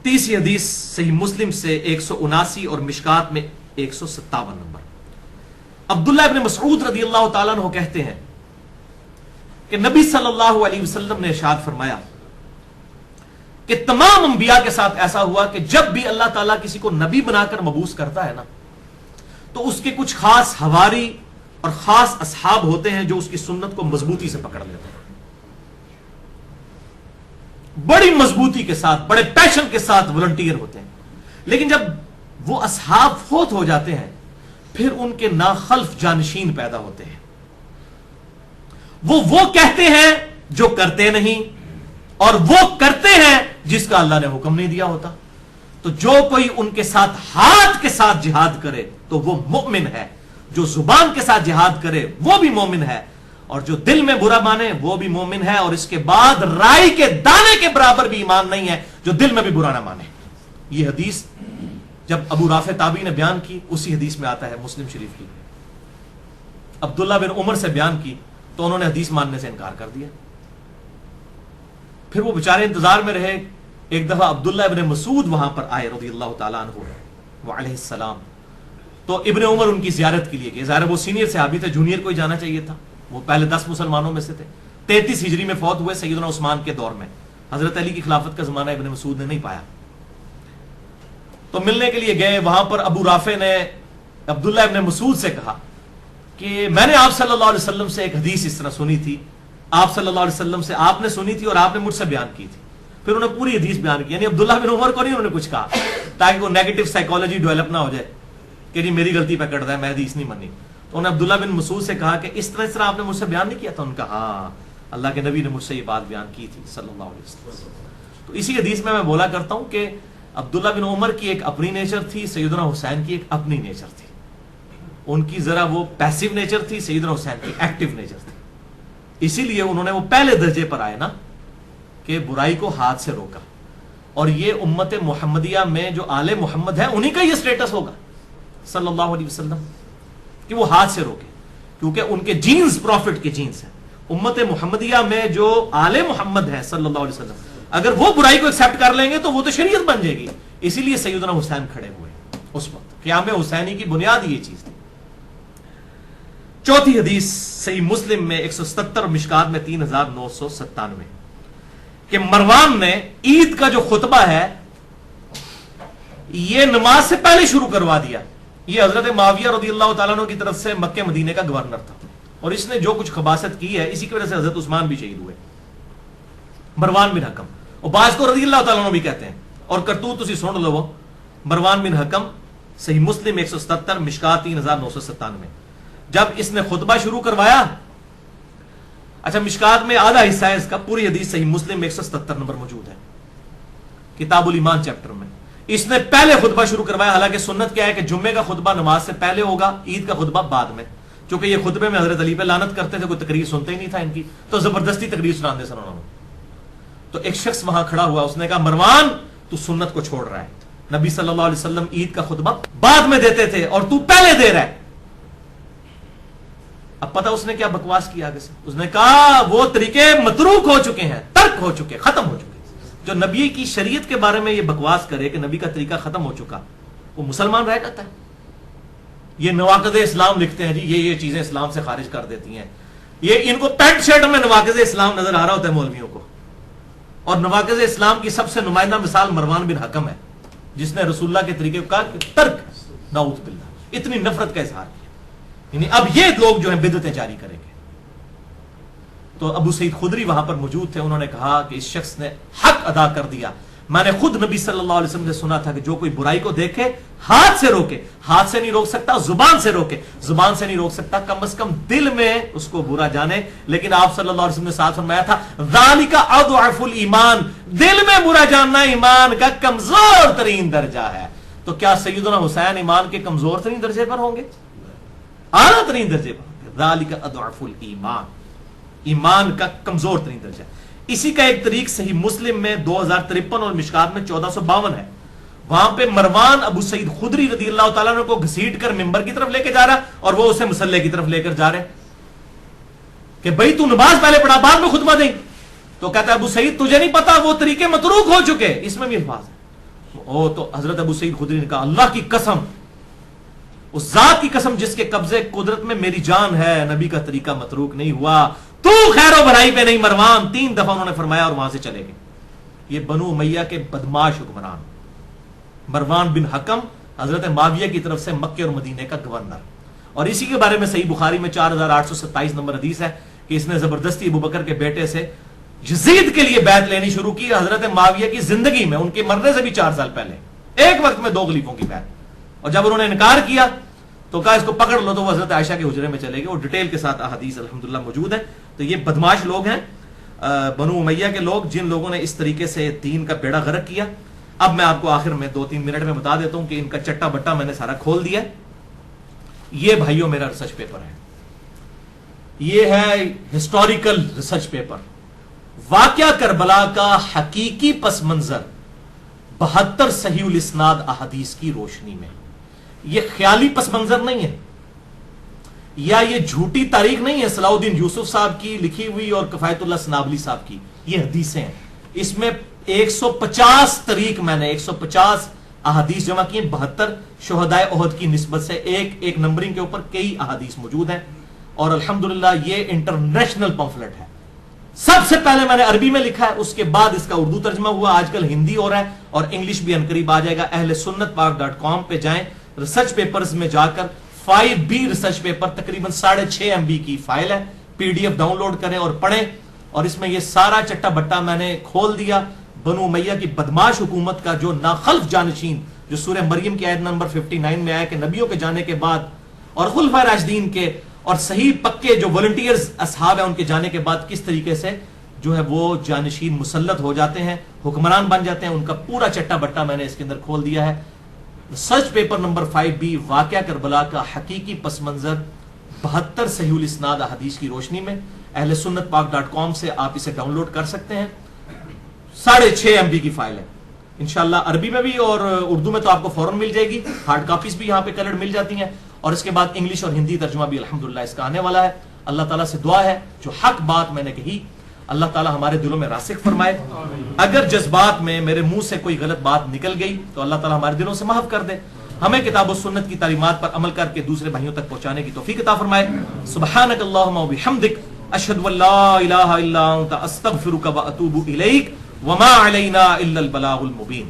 30 حدیث صحیح مسلم سے 179 اور مشکات میں 157 نمبر. عبداللہ ابن مسعود رضی اللہ تعالیٰ عنہ کہتے ہیں کہ نبی صلی اللہ علیہ وسلم نے ارشاد فرمایا کہ تمام انبیاء کے ساتھ ایسا ہوا کہ جب بھی اللہ تعالیٰ کسی کو نبی بنا کر مبعوث کرتا ہے نا تو اس کے کچھ خاص حواری اور خاص اصحاب ہوتے ہیں جو اس کی سنت کو مضبوطی سے پکڑ لیتے ہیں، بڑی مضبوطی کے ساتھ، بڑے پیشن کے ساتھ والنٹیئر ہوتے ہیں. لیکن جب وہ اصحاب فوت ہو جاتے ہیں پھر ان کے ناخلف جانشین پیدا ہوتے ہیں. وہ کہتے ہیں جو کرتے نہیں اور وہ کرتے ہیں جس کا اللہ نے حکم نہیں دیا ہوتا. تو جو کوئی ان کے ساتھ ہاتھ کے ساتھ جہاد کرے تو وہ مومن ہے، جو زبان کے ساتھ جہاد کرے وہ بھی مومن ہے، اور جو دل میں برا مانے وہ بھی مومن ہے، اور اس کے بعد رائی کے دانے کے برابر بھی ایمان نہیں ہے جو دل میں بھی برا نہ مانے. یہ حدیث جب ابو رافع تابعی نے بیان کی اسی حدیث میں آتا ہے مسلم شریف کی. عبداللہ بن عمر سے بیان کی تو انہوں نے حدیث ماننے سے انکار کر دیا. پھر وہ بیچارے انتظار میں رہے. ایک دفعہ عبداللہ ابن مسعود وہاں پر آئے رضی اللہ تعالیٰ عنہ وعلیہ السلام. تو ابن عمر ان کی زیارت کے لیے گئے. ظاہر وہ سینئر صحابی تھے، جونیئر کو ہی جانا چاہیے تھا. وہ پہلے 10 مسلمانوں میں سے تھے. 33 ہجری میں فوت ہوئے سیدنا عثمان کے دور میں. حضرت علی کی خلافت کا زمانہ ابن مسعود نے نہیں پایا. تو ملنے کے لیے گئے. وہاں پر ابو رافع نے عبداللہ ابن مسعود سے کہا کہ میں نے آپ صلی اللہ علیہ وسلم سے ایک حدیث اس طرح سنی تھی، آپ صلی اللہ علیہ وسلم سے آپ نے سنی تھی اور آپ نے مجھ سے بیان کی تھی. پھر انہوں نے پوری حدیث بیان کی. یعنی عبداللہ بن عمر کو نہیں انہوں نے کچھ کہا تاکہ وہ نیگیٹو سائیکالوجی ڈیولپ نہ ہو جائے کہ جی میری غلطی پکڑ رہا ہے، میں حدیث نہیں مانی. تو انہوں نے عبداللہ بن مسعود سے کہا کہ اس طرح آپ نے مجھ سے بیان نہیں کیا تھا. ان کا ہاں اللہ کے نبی نے مجھ سے یہ بات بیان کی تھی صلی اللہ علیہ وسلم. تو اسی حدیث میں بولا کرتا ہوں کہ عبداللہ بن عمر کی ایک اپنی نیچر تھی، سیدنا حسین کی ایک اپنی نیچر تھی. ان کی ذرا وہ پیسیو نیچر تھی، سیدنا حسین کی ایکٹیو نیچر تھی. اسی لیے انہوں نے وہ پہلے درجے پر آئے نا کہ برائی کو ہاتھ سے روکا. اور یہ امت محمدیہ میں جو آل محمد ہے انہی کا یہ سٹیٹس ہوگا صلی اللہ علیہ وسلم کہ وہ ہاتھ سے روکے، کیونکہ ان کے جینز پروفٹ کے جینز ہیں. امت محمدیہ میں جو آل محمد ہے صلی اللہ علیہ وسلم اگر وہ برائی کو ایکسپٹ کر لیں گے تو وہ تو شریعت بن جائے گی. اسی لیے سیدنا حسین کھڑے ہوئے اس وقت. قیام حسینی کی بنیاد یہ چیز تھی. چوتھی حدیث صحیح مسلم میں 177 اور مشکات میں 3997 کہ مروان نے عید کا جو خطبہ ہے یہ نماز سے پہلے شروع کروا دیا. یہ حضرت معاویہ رضی اللہ تعالیٰ عنہ کی طرف سے مکہ مدینے کا گورنر تھا اور اس نے جو کچھ خباثت کی ہے اسی کی وجہ سے حضرت عثمان بھی شہید ہوئے. مروان بن حکم، اور بعض کو رضی اللہ تعالیٰ عنہ بھی کہتے ہیں، اور کرتوت تسی سن لو. مروان بن حکم صحیح مسلم 177 مشکات 3997 جب اس نے خطبہ شروع کروایا. اچھا مشکات میں آدھا حصہ ہے اس کا، پوری حدیث صحیح مسلم 177 نمبر موجود ہے کتاب الایمان چیپٹر میں. اس نے پہلے خطبہ شروع کروایا. حالانکہ سنت کیا ہے کہ جمعے کا خطبہ نماز سے پہلے ہوگا، عید کا خطبہ بعد میں. چونکہ یہ خطبے میں حضرت علی پہ لعنت کرتے تھے، کوئی تقریر سنتے ہی نہیں تھا ان کی، تو زبردستی تقریر سنانے سے انہوں نے. تو ایک شخص وہاں کھڑا ہوا، اس نے کہا مروان تو سنت کو چھوڑ رہا ہے. نبی صلی اللہ علیہ وسلم عید کا خطبہ بعد میں دیتے تھے اور تو پہلے دے رہا ہے. اب پتہ اس نے کیا بکواس کیا آگے سے. اس نے کہا وہ طریقے متروک ہو چکے ہیں، ترک ہو چکے، ختم ہو چکے. جو نبی کی شریعت کے بارے میں یہ بکواس کرے کہ نبی کا طریقہ ختم ہو چکا، وہ مسلمان رہ جاتا ہے. یہ نواقض اسلام لکھتے ہیں جی یہ چیزیں اسلام سے خارج کر دیتی ہیں. یہ ان کو پینٹ شرٹ میں نواقض اسلام نظر آ رہا ہوتا ہے مولویوں کو. اور نواقض اسلام کی سب سے نمائندہ مثال مروان بن حکم ہے جس نے رسول اللہ کے طریقے کو کہا کہ ترک، نعوذ باللہ، اتنی نفرت کا اظہار کیا. یعنی اب یہ لوگ جو ہیں بدعتیں جاری کریں گے. تو ابو سعید خدری وہاں پر موجود تھے. انہوں نے کہا کہ اس شخص نے حق ادا کر دیا. میں نے خود نبی صلی اللہ علیہ وسلم سے سنا تھا کہ جو کوئی برائی کو دیکھے ہاتھ سے روکے. ہاتھ سے نہیں روک سکتا، زبان سے روکے. زبان سے نہیں روک سکتا، کم از کم دل میں اس کو برا جانے. لیکن آپ صلی اللہ علیہ وسلم نے ساتھ فرمایا تھا ذالک اضعف الایمان، دل میں برا جاننا ایمان کا کمزور ترین درجہ ہے. تو کیا سیدنا حسین ایمان کے کمزور ترین درجے پر ہوں گے؟ اعلیٰ ترین درجے پر. ذالک اضعف الایمان، ایمان کا کمزور ترین درجہ. اسی کا ایک طریق صحیح مسلم میں 2053 اور مشکات میں 1452 ہے. وہاں پہ مروان ابو سعید خدری رضی اللہ تعالیٰ عنہ کو گھسیٹ کر ممبر کی طرف لے کے جا رہا اور وہ اسے مصلے کی طرف لے کر جا رہے کہ بھائی تو نماز پہلے پڑھا بعد میں خطبہ دیں. تو کہتا ہے ابو سعید تجھے نہیں پتا وہ طریقے متروک ہو چکے. اس میں بھی الفاظ ہے تو حضرت ابو سعید خدری نے کہا اللہ کی قسم، اس ذات کی قسم جس کے قبضے قدرت میں میری جان ہے، نبی کا طریقہ متروک نہیں ہوا، تو خیر و بھلائی پہ نہیں مروان، 3 دفعہ انہوں نے فرمایا اور وہاں سے چلے گئے. یہ بنو امیہ کے بدماش حکمران مروان بن حکم حضرت معاویہ کی طرف سے مکے اور مدینے کا گورنر. اور اسی کے بارے میں صحیح بخاری میں 4827 نمبر حدیث ہے کہ اس نے زبردستی ابو بکر کے بیٹے سے یزید کے لیے بیعت لینی شروع کی حضرت معاویہ کی زندگی میں، ان کے مرنے سے بھی 4 سال پہلے، ایک وقت میں 2 خلیفوں کی بیعت. اور جب انہوں نے انکار کیا تو کہا اس کو پکڑ لو، تو وہ حضرت عائشہ کے حجرے میں چلے گئے. اور ڈیٹیل کے ساتھ احادیث الحمدللہ موجود ہیں. تو یہ بدماش لوگ ہیں بنو امیہ کے لوگ، جن لوگوں نے اس طریقے سے دین کا بیڑا غرق کیا. اب میں آپ کو آخر میں 2-3 منٹ میں بتا دیتا ہوں کہ ان کا چٹا بٹا میں نے سارا کھول دیا. یہ بھائیوں میرا ریسرچ پیپر ہے، یہ ہے ہسٹوریکل ریسرچ پیپر. واقعہ کربلا کا حقیقی پس منظر 72 صحیح الاسناد احادیث کی روشنی میں. یہ خیالی پس منظر نہیں ہے، یا یہ جھوٹی تاریخ نہیں ہے صلاح الدین یوسف صاحب کی لکھی ہوئی اور کفایت اللہ سنابلی صاحب کی. یہ حدیثیں ہیں، اس میں 150 طریق میں نے 150 احادیث جمع کی ہیں. 72 شہدائے احد کی نسبت سے ایک نمبرنگ کے اوپر کئی احادیث موجود ہیں. اور الحمدللہ یہ انٹرنیشنل پمفلٹ ہے. سب سے پہلے میں نے عربی میں لکھا ہے، اس کے بعد اس کا اردو ترجمہ ہوا، آج کل ہندی ہو رہا ہے اور انگلش بھی عنقریب آ جائے گا. اہل سنت پاک.com پہ جائیں، ریسرچ پیپرز میں جا کر 5B ریسرچ پیپر تقریباً 6.5 MB کی فائل ہے، PDF ڈاؤن لوڈ کریں اور پڑھیں. اور اس میں یہ سارا چٹا بٹا میں نے کھول دیا. بنو امیہ کی بدماش حکومت کا جو ناخلف جانشین، جو سورہ مریم کی آیت نمبر 59 میں آیا کہ نبیوں کے جانے کے بعد اور خلفائے راشدین کے اور صحیح پکے جو والنٹیئرز اصحاب ہیں ان کے جانے کے بعد کس طریقے سے جو ہے وہ جانشین مسلط ہو جاتے ہیں، حکمران بن جاتے ہیں، ان کا پورا چٹا بٹا میں نے اس کے اندر کھول دیا ہے. سرچ پیپر نمبر 5B واقعہ کربلا کا حقیقی پس منظر 72 صحیح الاسناد احادیث کی روشنی میں. اہل سنت پاک.com سے آپ اسے ڈاؤن لوڈ کر سکتے ہیں. 6.5 MB کی فائل ہے. انشاءاللہ عربی میں بھی اور اردو میں تو آپ کو فوراً مل جائے گی، ہارڈ کاپیز بھی یہاں پہ کلرڈ مل جاتی ہیں. اور اس کے بعد انگلش اور ہندی ترجمہ بھی الحمدللہ اس کا آنے والا ہے. اللہ تعالیٰ سے دعا ہے جو حق بات میں نے کہی اللہ تعالیٰ ہمارے دلوں میں راسخ فرمائے. اگر جذبات میں میرے منہ سے کوئی غلط بات نکل گئی تو اللہ تعالیٰ ہمارے دلوں سے معاف کر دے. ہمیں کتاب و سنت کی تعلیمات پر عمل کر کے دوسرے بھائیوں تک پہنچانے کی توفیق عطا فرمائے. سبحانک اللہم و بحمدک اشہد ان لا الہ الا انت استغفرک و اتوب الیک وما علینا الا البلاغ المبین.